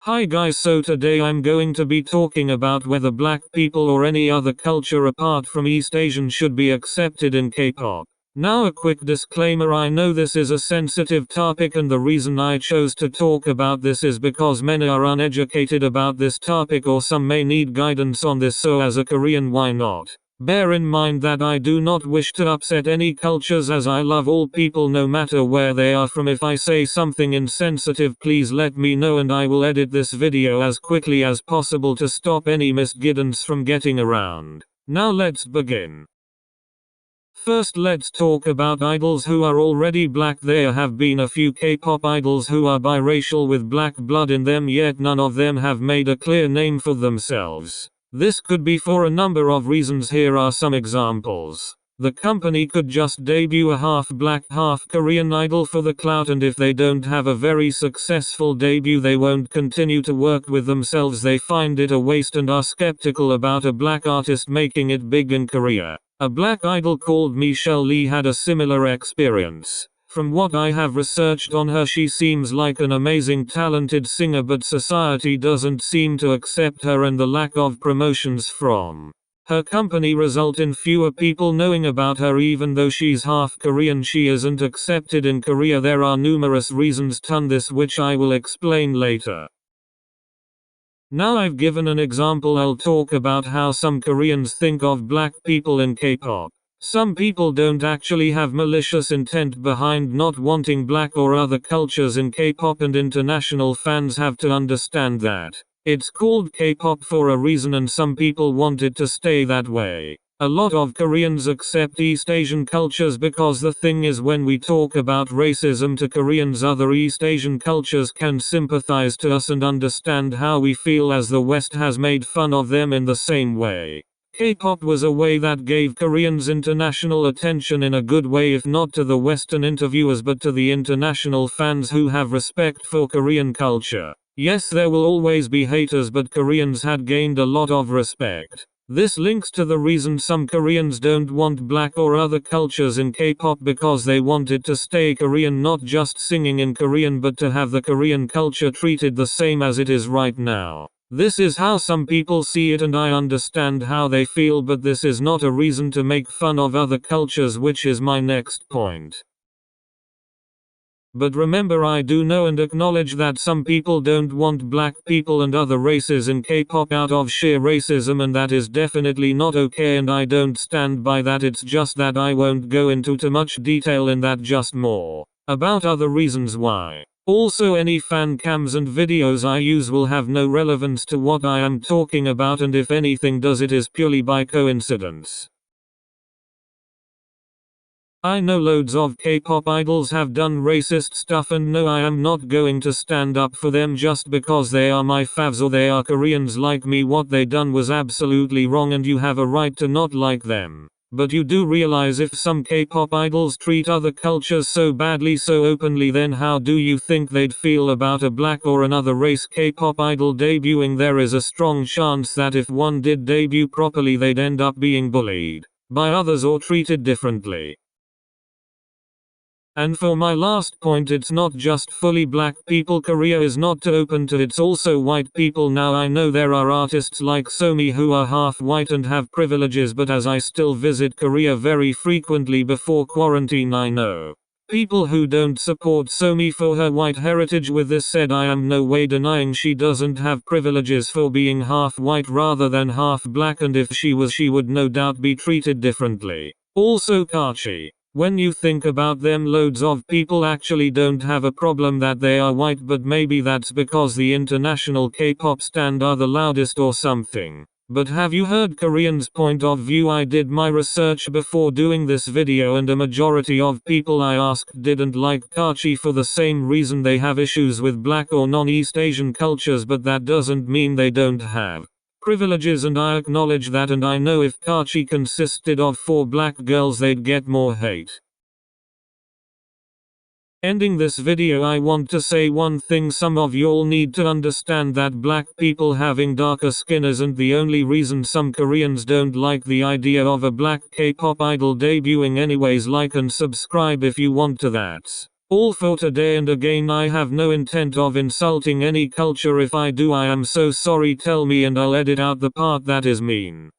Hi guys, so today I'm going to be talking about whether black people or any other culture apart from East Asian should be accepted in K-pop. Now a quick disclaimer, I know this is a sensitive topic and the reason I chose to talk about this is because many are uneducated about this topic or some may need guidance on this, so as a Korean, why not? Bear in mind that I do not wish to upset any cultures as I love all people no matter where they are from. If I say something insensitive, please let me know and I will edit this video as quickly as possible to stop any misguidance from getting around. Now let's begin. First, let's talk about idols who are already black. There have been a few K-pop idols who are biracial with black blood in them, yet none of them have made a clear name for themselves. This could be for a number of reasons. Here are some examples. The company could just debut a half-black, half-Korean idol for the clout, and if they don't have a very successful debut, they won't continue to work with themselves. They find it a waste and are skeptical about a black artist making it big in Korea. A black idol called Michelle Lee had a similar experience. From what I have researched on her, she seems like an amazing talented singer, but society doesn't seem to accept her, and the lack of promotions from her company result in fewer people knowing about her. Even though she's half Korean, she isn't accepted in Korea. There are numerous reasons to this which I will explain later. Now I've given an example, I'll talk about how some Koreans think of black people in K-pop. Some people don't actually have malicious intent behind not wanting black or other cultures in K-pop, and international fans have to understand that. It's called K-pop for a reason and some people want it to stay that way. A lot of Koreans accept East Asian cultures because the thing is, when we talk about racism to Koreans, other East Asian cultures can sympathize to us and understand how we feel, as the West has made fun of them in the same way. K-pop was a way that gave Koreans international attention in a good way, if not to the Western interviewers but to the international fans who have respect for Korean culture. Yes, there will always be haters, but Koreans had gained a lot of respect. This links to the reason some Koreans don't want black or other cultures in K-pop, because they want it to stay Korean, not just singing in Korean but to have the Korean culture treated the same as it is right now. This is how some people see it and I understand how they feel, but this is not a reason to make fun of other cultures, which is my next point. But remember, I do know and acknowledge that some people don't want black people and other races in K-pop out of sheer racism, and that is definitely not okay, and I don't stand by that. It's just that I won't go into too much detail in that, just more about other reasons why. Also, any fan cams and videos I use will have no relevance to what I am talking about, and if anything does, it is purely by coincidence. I know loads of K-pop idols have done racist stuff, and no, I am not going to stand up for them just because they are my favs or they are Koreans like me. What they done was absolutely wrong and you have a right to not like them. But you do realize, if some K-pop idols treat other cultures so badly, so openly, then how do you think they'd feel about a black or another race K-pop idol debuting? There is a strong chance that if one did debut properly, they'd end up being bullied by others or treated differently. And for my last point, it's not just fully black people Korea is not too open to, it's also white people. Now I know there are artists like Somi who are half white and have privileges, but as I still visit Korea very frequently before quarantine, I know people who don't support Somi for her white heritage. With this said, I am no way denying she doesn't have privileges for being half white rather than half black, and if she was, she would no doubt be treated differently. Also Kachi. When you think about them, loads of people actually don't have a problem that they are white, but maybe that's because the international K-pop stand are the loudest or something. But have you heard Koreans' point of view? I did my research before doing this video, and a majority of people I asked didn't like Kachi for the same reason. They have issues with black or non-East Asian cultures, but that doesn't mean they don't have privileges, and I acknowledge that, and I know if Kachi consisted of 4 black girls, they'd get more hate. Ending this video, I want to say one thing: some of y'all need to understand that black people having darker skin isn't the only reason some Koreans don't like the idea of a black K-pop idol debuting anyways. Like and subscribe if you want to that. All for today, and again I have no intent of insulting any culture. If I do, I am so sorry. Tell me and I'll edit out the part that is mean.